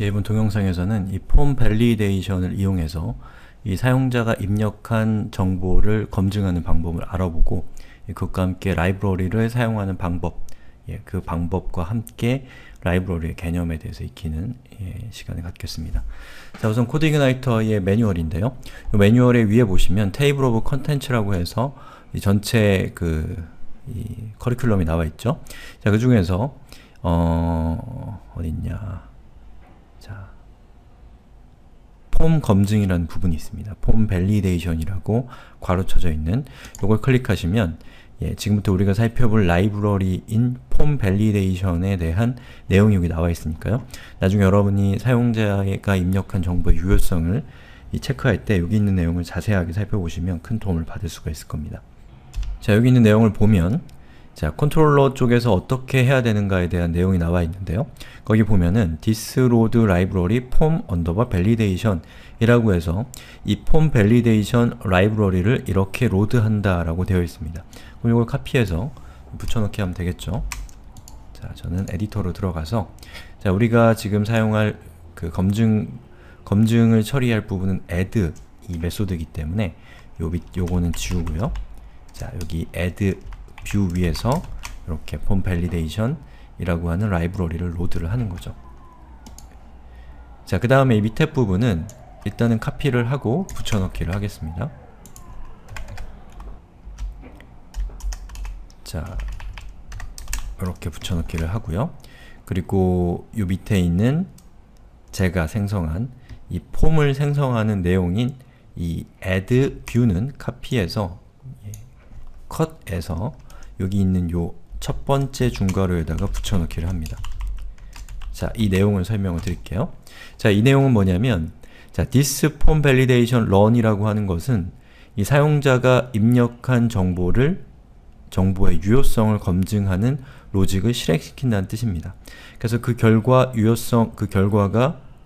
이번 동영상에서는 이 폼 밸리데이션을 이용해서 이 사용자가 입력한 정보를 검증하는 방법을 알아보고 그것과 함께 라이브러리를 사용하는 방법, 그 방법과 함께 라이브러리의 개념에 대해서 익히는 시간을 갖겠습니다. 자, 우선 코드 이그나이터의 매뉴얼인데요. 이 매뉴얼의 위에 보시면 테이블 오브 컨텐츠라고 해서 이 전체 이 커리큘럼이 나와 있죠. 자, 그 중에서 어딨냐? 자, 폼 검증이라는 부분이 있습니다. 폼 밸리데이션이라고 괄호쳐져 있는 이걸 클릭하시면 지금부터 우리가 살펴볼 라이브러리인 폼 밸리데이션에 대한 내용이 여기 나와 있으니까요. 나중에 여러분이 사용자가 입력한 정보의 유효성을 체크할 때 여기 있는 내용을 자세하게 살펴보시면 큰 도움을 받을 수가 있을 겁니다. 자, 여기 있는 내용을 보면 자, 컨트롤러 쪽에서 어떻게 해야 되는가에 대한 내용이 나와 있는데요. 거기 보면은 this load library form underbar validation 이라고 해서 이 폼 밸리데이션 라이브러리를 이렇게 로드한다 라고 되어 있습니다. 그럼 이걸 카피해서 붙여넣기 하면 되겠죠. 자, 저는 에디터로 들어가서 자, 우리가 지금 사용할 그 검증을 처리할 부분은 add 이 메소드이기 때문에 요거는 지우고요. 자, 여기 add 뷰 위에서 이렇게 폼 밸리데이션 이라고 하는 라이브러리를 로드를 하는 거죠. 자, 그 다음에 이 밑에 부분은 일단은 카피를 하고 붙여넣기를 하겠습니다. 자, 이렇게 붙여넣기를 하고요. 그리고 이 밑에 있는 제가 생성한 이 폼을 생성하는 내용인 이 add view는 카피해서 컷에서 여기 있는 요 첫 번째 중괄호에다가 붙여넣기를 합니다. 자, 이 내용을 설명을 드릴게요. 자, 이 내용은 뭐냐면 자, this form validation run이라고 하는 것은 이 사용자가 입력한 정보의 유효성을 검증하는 로직을 실행시킨다는 뜻입니다. 그래서 그 결과가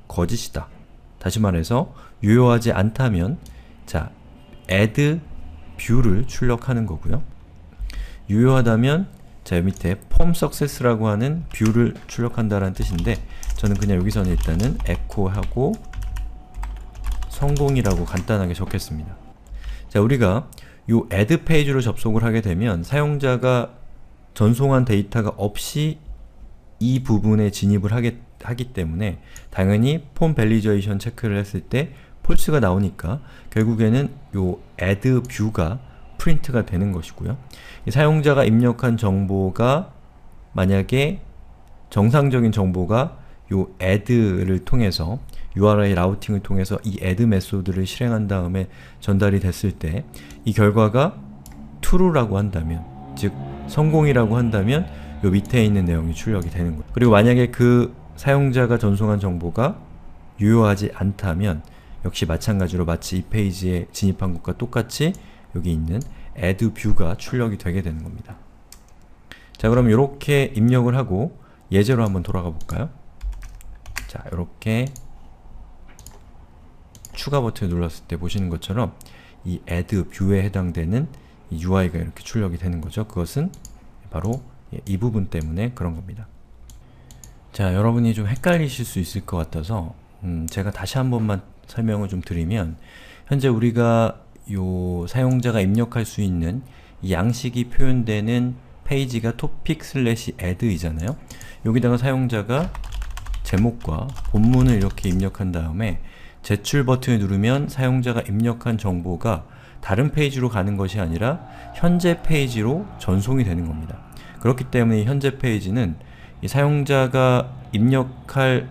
거짓이다. 다시 말해서 유효하지 않다면 자, add view를 출력하는 거고요. 유효하다면 자, 밑에 form success라고 하는 뷰를 출력한다라는 뜻인데 저는 그냥 여기서는 일단은 echo하고 성공이라고 간단하게 적겠습니다. 자, 우리가 요 add 페이지로 접속을 하게 되면 사용자가 전송한 데이터가 없이 이 부분에 진입을 하기 때문에 당연히 폼 밸리데이션 체크를 했을 때 false가 나오니까 결국에는 요 add view가 프린트가 되는 것이고요. 이 사용자가 입력한 정보가 만약에 정상적인 정보가 요 add를 통해서 URI 라우팅을 통해서 이 add 메소드를 실행한 다음에 전달이 됐을 때 이 결과가 true라고 한다면, 즉 성공이라고 한다면 요 밑에 있는 내용이 출력이 되는 거예요. 그리고 만약에 그 사용자가 전송한 정보가 유효하지 않다면 역시 마찬가지로 마치 이 페이지에 진입한 것과 똑같이 여기 있는 add view가 출력이 되게 되는 겁니다. 자, 그럼 이렇게 입력을 하고 예제로 한번 돌아가 볼까요? 자, 이렇게 추가 버튼을 눌렀을 때 보시는 것처럼 이 add view에 해당되는 이 UI가 이렇게 출력이 되는 거죠. 그것은 바로 이 부분 때문에 그런 겁니다. 자, 여러분이 좀 헷갈리실 수 있을 것 같아서 제가 다시 한 번만 설명을 좀 드리면 현재 우리가 요 사용자가 입력할 수 있는 이 양식이 표현되는 페이지가 topic/add 이잖아요. 여기다가 사용자가 제목과 본문을 이렇게 입력한 다음에 제출 버튼을 누르면 사용자가 입력한 정보가 다른 페이지로 가는 것이 아니라 현재 페이지로 전송이 되는 겁니다. 그렇기 때문에 현재 페이지는 이 사용자가 입력할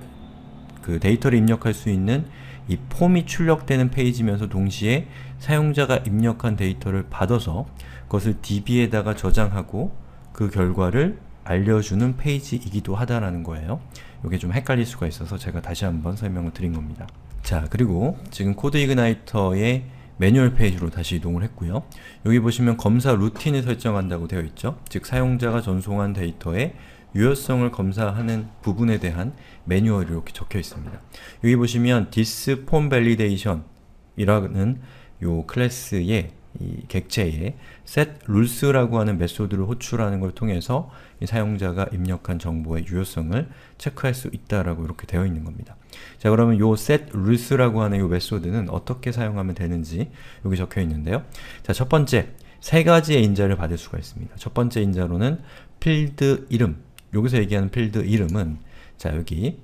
데이터를 입력할 수 있는 이 폼이 출력되는 페이지면서 동시에 사용자가 입력한 데이터를 받아서 그것을 DB에다가 저장하고 그 결과를 알려주는 페이지이기도 하다라는 거예요. 이게 좀 헷갈릴 수가 있어서 제가 다시 한번 설명을 드린 겁니다. 자, 그리고 지금 코드 이그나이터의 매뉴얼 페이지로 다시 이동을 했고요. 여기 보시면 검사 루틴을 설정한다고 되어 있죠. 즉 사용자가 전송한 데이터의 유효성을 검사하는 부분에 대한 매뉴얼이 이렇게 적혀 있습니다. 여기 보시면 this form validation 이라는 요 클래스의 이 객체에 set rules라고 하는 메소드를 호출하는 걸 통해서 이 사용자가 입력한 정보의 유효성을 체크할 수 있다라고 이렇게 되어 있는 겁니다. 자, 그러면 요 set rules라고 하는 요 메소드는 어떻게 사용하면 되는지 여기 적혀 있는데요. 자, 첫 번째, 세 가지의 인자를 받을 수가 있습니다. 첫 번째 인자로는 필드 이름, 여기서 얘기하는 필드 이름은 자, 여기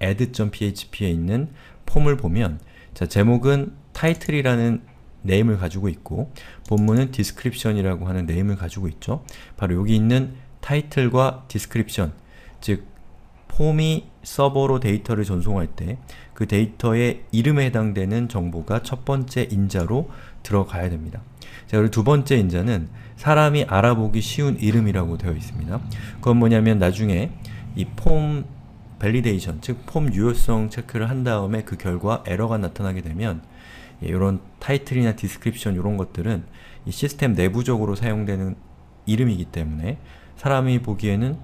add.php에 있는 폼을 보면 자, 제목은 title이라는 네임을 가지고 있고 본문은 description이라고 하는 네임을 가지고 있죠. 바로 여기 있는 title과 description, 즉 폼이 서버로 데이터를 전송할 때 그 데이터의 이름에 해당되는 정보가 첫 번째 인자로 들어가야 됩니다. 자, 그리고 두 번째 인자는 사람이 알아보기 쉬운 이름이라고 되어 있습니다. 그건 뭐냐면 나중에 이 폼 밸리데이션, 즉 폼 유효성 체크를 한 다음에 그 결과 에러가 나타나게 되면 이런 타이틀이나 디스크립션 이런 것들은 이 시스템 내부적으로 사용되는 이름이기 때문에 사람이 보기에는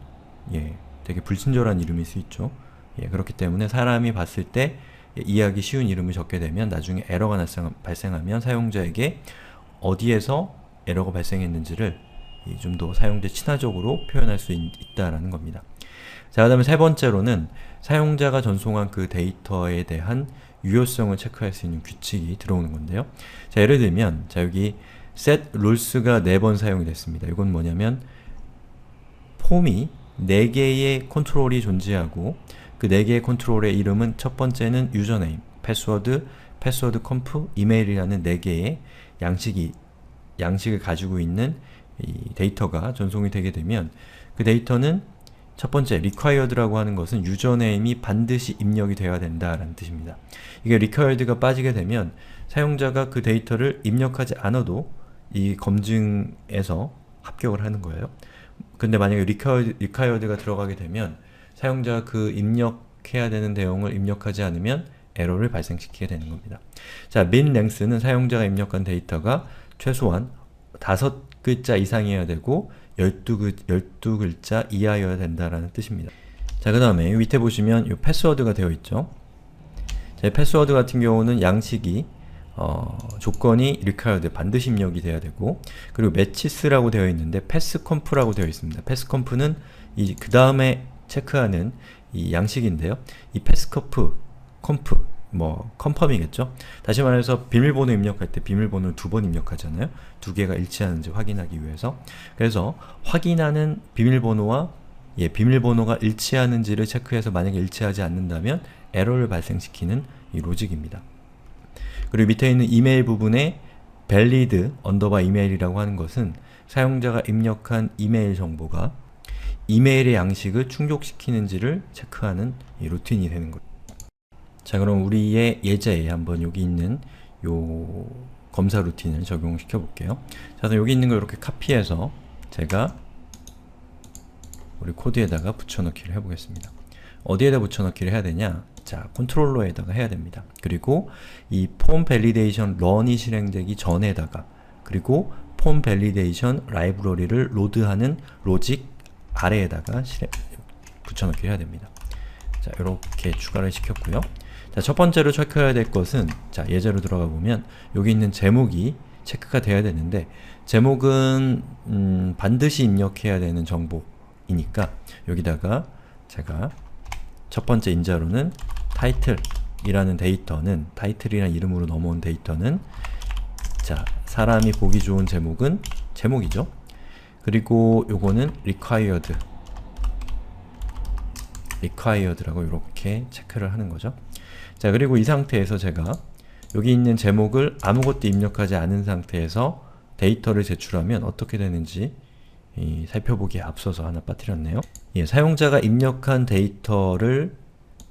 되게 불친절한 이름일 수 있죠. 그렇기 때문에 사람이 봤을 때 이해하기 쉬운 이름을 적게 되면 나중에 에러가 발생하면 사용자에게 어디에서 에러가 발생했는지를 좀 더 사용자 친화적으로 표현할 수 있다라는 겁니다. 자, 그 다음에 세 번째로는 사용자가 전송한 그 데이터에 대한 유효성을 체크할 수 있는 규칙이 들어오는 건데요. 자, 예를 들면 자, 여기 set rules가 4번 사용이 됐습니다. 이건 뭐냐면 폼이 4개의 컨트롤이 존재하고 그 4개의 컨트롤의 이름은 첫 번째는 유저네임, 패스워드, 패스워드 컴프, 이메일이라는 4개의 양식을 가지고 있는 이 데이터가 전송이 되게 되면 그 데이터는 첫 번째, required라고 하는 것은 유저네임이 반드시 입력이 되어야 된다라는 뜻입니다. 이게 required가 빠지게 되면 사용자가 그 데이터를 입력하지 않아도 이 검증에서 합격을 하는 거예요. 근데 만약에 required가 들어가게 되면 사용자가 그 입력해야 되는 내용을 입력하지 않으면 에러를 발생시키게 되는 겁니다. 자, min length는 사용자가 입력한 데이터가 최소한 5글자 이상이어야 되고 12글자 이하여야 된다라는 뜻입니다. 자, 그 다음에 밑에 보시면 이 패스워드가 되어 있죠. 자, 패스워드 같은 경우는 양식이 조건이 required, 반드시 입력이 돼야 되고 그리고 matches라고 되어 있는데 passcomp라고 되어 있습니다. passcomp는 그 다음에 체크하는 이 양식인데요. 이 passconf, 컨펌이겠죠? 다시 말해서 비밀번호 입력할 때 비밀번호를 2번 입력하잖아요. 2개가 일치하는지 확인하기 위해서. 그래서 확인하는 비밀번호와 비밀번호가 일치하는지를 체크해서 만약에 일치하지 않는다면 에러를 발생시키는 이 로직입니다. 그리고 밑에 있는 이메일 부분에 valid _email이라고 하는 것은 사용자가 입력한 이메일 정보가 이메일의 양식을 충족시키는지를 체크하는 이 루틴이 되는 거죠. 자, 그럼 우리의 예제에 한번 여기 있는 요 검사 루틴을 적용시켜 볼게요. 자, 여기 있는 걸 이렇게 카피해서 제가 우리 코드에다가 붙여넣기를 해보겠습니다. 어디에다 붙여넣기를 해야 되냐? 자, 컨트롤러에다가 해야 됩니다. 그리고 이 폼 밸리데이션 런이 실행되기 전에다가 그리고 폼 밸리데이션 라이브러리를 로드하는 로직 아래에다가 붙여넣기를 해야 됩니다. 자, 이렇게 추가를 시켰고요. 자, 첫 번째로 체크해야 될 것은 자, 예제로 들어가 보면 여기 있는 제목이 체크가 돼야 되는데 제목은 반드시 입력해야 되는 정보이니까 여기다가 제가 첫 번째 인자로는 title이라는 데이터는 title이라는 이름으로 넘어온 데이터는 자, 사람이 보기 좋은 제목은 제목이죠. 그리고 요거는 required라고 이렇게 체크를 하는 거죠. 자, 그리고 이 상태에서 제가 여기 있는 제목을 아무것도 입력하지 않은 상태에서 데이터를 제출하면 어떻게 되는지 살펴보기에 앞서서 하나 빠뜨렸네요. 사용자가 입력한 데이터를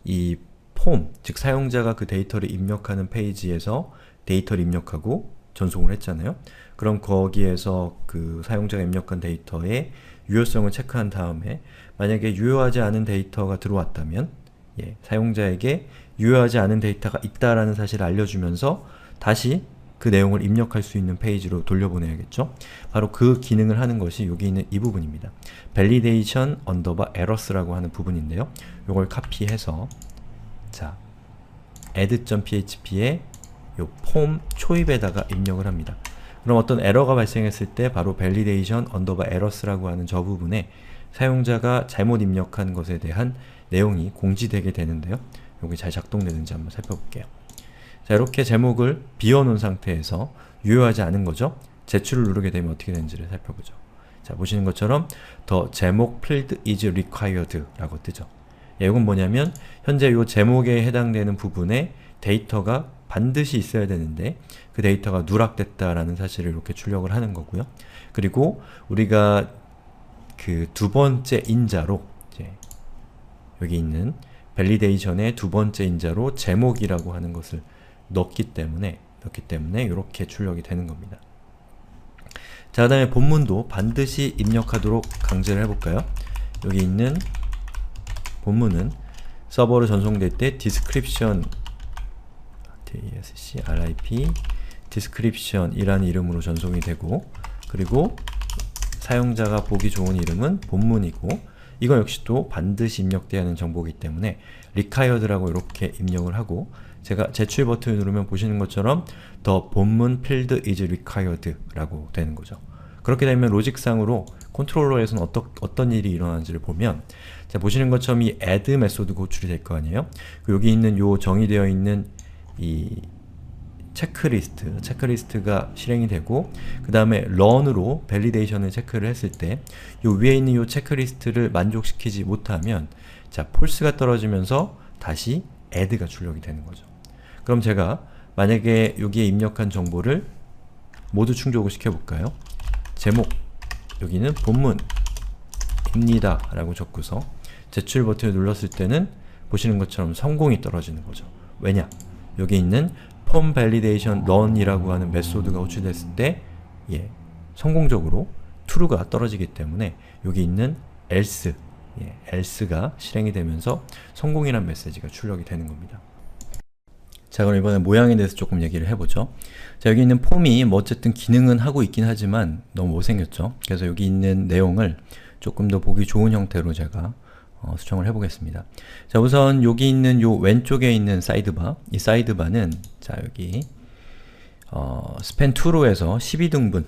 이 폼, 즉 사용자가 그 데이터를 입력하는 페이지에서 데이터를 입력하고 전송을 했잖아요. 그럼 거기에서 그 사용자가 입력한 데이터의 유효성을 체크한 다음에 만약에 유효하지 않은 데이터가 들어왔다면 사용자에게 유효하지 않은 데이터가 있다라는 사실을 알려주면서 다시 그 내용을 입력할 수 있는 페이지로 돌려보내야겠죠. 바로 그 기능을 하는 것이 여기 있는 이 부분입니다. validation _errors라고 하는 부분인데요. 이걸 카피해서 자, add.php에 요 폼 초입에다가 입력을 합니다. 그럼 어떤 에러가 발생했을 때 바로 validation _errors라고 하는 저 부분에 사용자가 잘못 입력한 것에 대한 내용이 공지되게 되는데요. 여기 잘 작동되는지 한번 살펴볼게요. 자, 이렇게 제목을 비워놓은 상태에서 유효하지 않은 거죠. 제출을 누르게 되면 어떻게 되는지를 살펴보죠. 자, 보시는 것처럼 the 제목 field is required 라고 뜨죠. 예, 이건 뭐냐면 현재 이 제목에 해당되는 부분에 데이터가 반드시 있어야 되는데 그 데이터가 누락됐다라는 사실을 이렇게 출력을 하는 거고요. 그리고 우리가 그 두 번째 인자로 이제 여기 있는 밸리데이션의 두 번째 인자로 제목이라고 하는 것을 넣기 때문에 이렇게 출력이 되는 겁니다. 자, 그 다음에 본문도 반드시 입력하도록 강제를 해볼까요? 여기 있는 본문은 서버로 전송될 때 description description 이라는 이름으로 전송이 되고, 그리고 사용자가 보기 좋은 이름은 본문이고, 이건 역시 또 반드시 입력돼야 하는 정보이기 때문에 required라고 이렇게 입력을 하고, 제가 제출 버튼을 누르면 보시는 것처럼 the 본문 field is required 라고 되는 거죠. 그렇게 되면 로직상으로 컨트롤러에서는 어떤 일이 일어나는지를 보면, 자, 보시는 것처럼 이 add 메소드가 호출이 될 거 아니에요? 여기 있는 요 정의되어 있는 이 체크리스트가 실행이 되고, 그 다음에 run으로 밸리데이션을 체크를 했을 때 요 위에 있는 요 체크리스트를 만족시키지 못하면, 자, false가 떨어지면서 다시 add가 출력이 되는 거죠. 그럼 제가 만약에 여기에 입력한 정보를 모두 충족을 시켜볼까요? 제목, 여기는 본문입니다 라고 적고서 제출 버튼을 눌렀을 때는 보시는 것처럼 성공이 떨어지는 거죠. 왜냐? 여기 있는 form validation run 이라고 하는 메소드가 호출됐을 때 성공적으로 true가 떨어지기 때문에 여기 있는 else가 실행이 되면서 성공이란 메시지가 출력이 되는 겁니다. 자, 그럼 이번에 모양에 대해서 조금 얘기를 해보죠. 자, 여기 있는 폼이 뭐 어쨌든 기능은 하고 있긴 하지만 너무 못생겼죠. 그래서 여기 있는 내용을 조금 더 보기 좋은 형태로 제가 수정을 해보겠습니다. 자, 우선 여기 있는 요 왼쪽에 있는 사이드바, 이 사이드바는 자, 여기 스팬 2로 해서 12등분,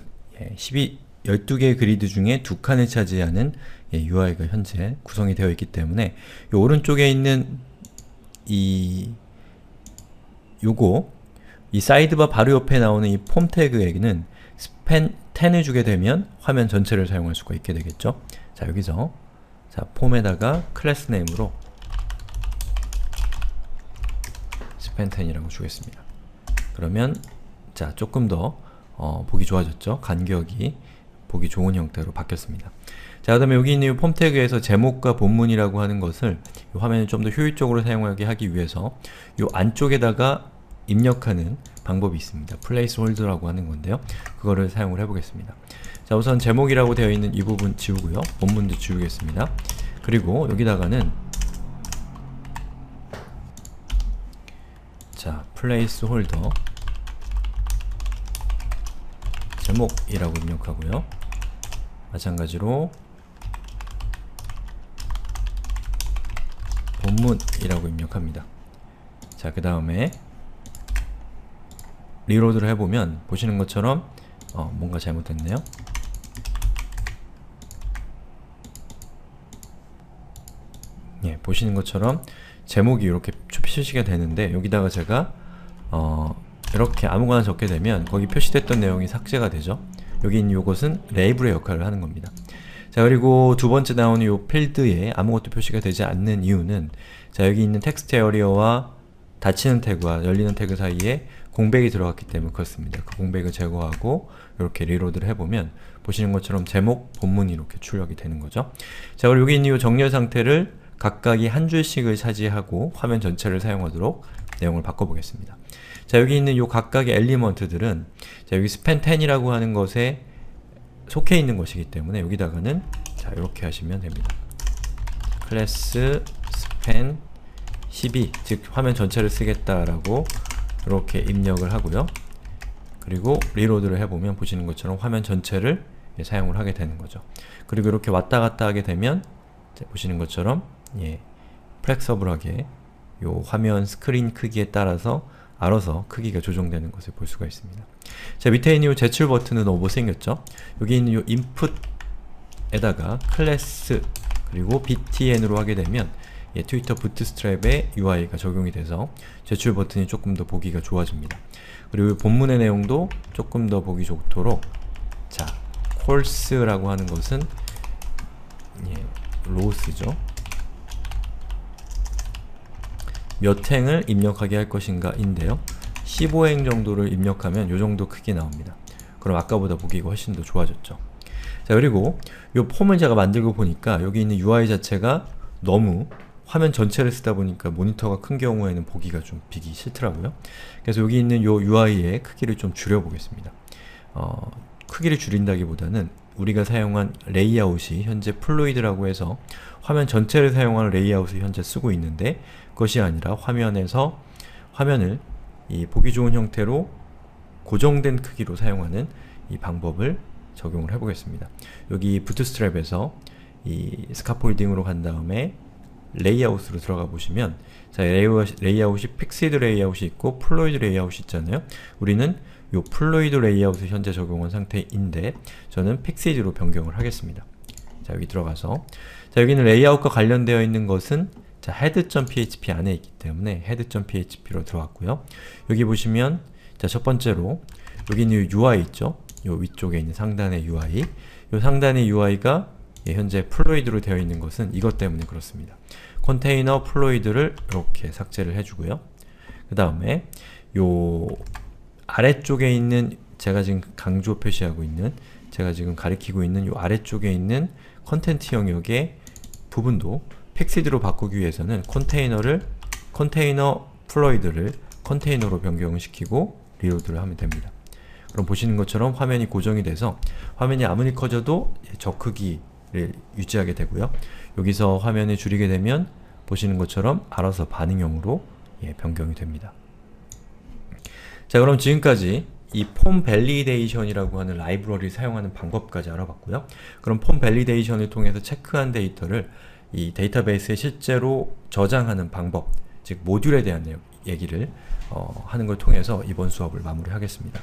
12개의 그리드 중에 2칸을 차지하는 UI가 현재 구성이 되어 있기 때문에 요 오른쪽에 있는 이 사이드바 바로 옆에 나오는 이 폼 태그에는 스팬 10을 주게 되면 화면 전체를 사용할 수가 있게 되겠죠. 자, 여기서 자, 폼에다가 클래스 네임으로 스팬 10이라고 주겠습니다. 그러면 자, 조금 더 보기 좋아졌죠? 간격이 보기 좋은 형태로 바뀌었습니다. 자, 그 다음에 여기 있는 이 폼 태그에서 제목과 본문이라고 하는 것을 이 화면을 좀 더 효율적으로 사용하게 하기 위해서 이 안쪽에다가 입력하는 방법이 있습니다. placeholder라고 하는 건데요. 그거를 사용을 해보겠습니다. 자, 우선 제목이라고 되어 있는 이 부분 지우고요. 본문도 지우겠습니다. 그리고 여기다가는 자, placeholder 제목이라고 입력하고요. 마찬가지로 본문이라고 입력합니다. 자, 그 다음에 리로드를 해보면 보시는 것처럼 뭔가 잘못됐네요. 보시는 것처럼 제목이 이렇게 표시가 되는데 여기다가 제가 이렇게 아무거나 적게 되면 거기 표시됐던 내용이 삭제가 되죠. 여기 있는 요것은 레이블의 역할을 하는 겁니다. 자, 그리고 두 번째 나오는 요 필드에 아무것도 표시가 되지 않는 이유는 자, 여기 있는 텍스트 에리어와 닫히는 태그와 열리는 태그 사이에 공백이 들어갔기 때문에 그렇습니다. 그 공백을 제거하고 이렇게 리로드를 해보면 보시는 것처럼 제목, 본문이 이렇게 출력이 되는 거죠. 자, 그리고 여기 있는 이 정렬 상태를 각각이 한 줄씩을 차지하고 화면 전체를 사용하도록 내용을 바꿔보겠습니다. 자, 여기 있는 이 각각의 엘리먼트들은 자, 여기 스팬 10이라고 하는 것에 속해 있는 것이기 때문에 여기다가는 자, 이렇게 하시면 됩니다. 클래스 스팬 12, 즉 화면 전체를 쓰겠다라고 이렇게 입력을 하고요. 그리고 리로드를 해보면 보시는 것처럼 화면 전체를 사용을 하게 되는 거죠. 그리고 이렇게 왔다 갔다 하게 되면 보시는 것처럼 플렉서블하게 요 화면 스크린 크기에 따라서 알아서 크기가 조정되는 것을 볼 수가 있습니다. 자, 밑에 있는 요 제출 버튼은 너무 못생겼죠? 여기 있는 요 인풋에다가 클래스 그리고 btn으로 하게 되면 트위터 부트스트랩의 UI가 적용이 돼서 제출 버튼이 조금 더 보기가 좋아집니다. 그리고 본문의 내용도 조금 더 보기 좋도록, 자, course라고 하는 것은 로스죠. 몇 행을 입력하게 할 것인가 인데요. 15행 정도를 입력하면 요 정도 크기 나옵니다. 그럼 아까보다 보기가 훨씬 더 좋아졌죠. 자, 그리고 요 폼을 제가 만들고 보니까 여기 있는 UI 자체가 너무 화면 전체를 쓰다 보니까 모니터가 큰 경우에는 보기가 좀 비기 싫더라고요. 그래서 여기 있는 요 UI의 크기를 좀 줄여 보겠습니다. 크기를 줄인다기보다는 우리가 사용한 레이아웃이 현재 플루이드라고 해서 화면 전체를 사용하는 레이아웃을 현재 쓰고 있는데, 그것이 아니라 화면을 이 보기 좋은 형태로 고정된 크기로 사용하는 이 방법을 적용을 해보겠습니다. 여기 부트스트랩에서 이 스카폴딩으로 간 다음에 레이아웃으로 들어가 보시면, 자, 레이아웃이 픽시드 레이아웃이 있고 플루이드 레이아웃이 있잖아요. 우리는 요 플루이드 레이아웃을 현재 적용한 상태인데 저는 픽시드로 변경을 하겠습니다. 자, 여기 들어가서, 자, 여기는 레이아웃과 관련되어 있는 것은 자, head.php 안에 있기 때문에 head.php로 들어갔고요. 여기 보시면, 자, 첫 번째로 여기 있는 UI 있죠? 요 위쪽에 있는 상단의 UI, 요 상단의 UI가 현재 플루이드로 되어 있는 것은 이것 때문에 그렇습니다. 컨테이너 플루이드를 이렇게 삭제를 해주고요. 그 다음에 요 아래쪽에 있는, 제가 지금 강조 표시하고 있는, 제가 지금 가리키고 있는 요 아래쪽에 있는 컨텐트 영역의 부분도 픽시드로 바꾸기 위해서는 컨테이너 플루이드를 컨테이너로 변경을 시키고 리로드를 하면 됩니다. 그럼 보시는 것처럼 화면이 고정이 돼서 화면이 아무리 커져도 저 크기를 유지하게 되고요. 여기서 화면을 줄이게 되면 보시는 것처럼 알아서 반응형으로 변경이 됩니다. 자, 그럼 지금까지 이 폼 밸리데이션이라고 하는 라이브러리를 사용하는 방법까지 알아봤고요. 그럼 폼 밸리데이션을 통해서 체크한 데이터를 이 데이터베이스에 실제로 저장하는 방법, 즉 모듈에 대한 얘기를 하는 걸 통해서 이번 수업을 마무리하겠습니다.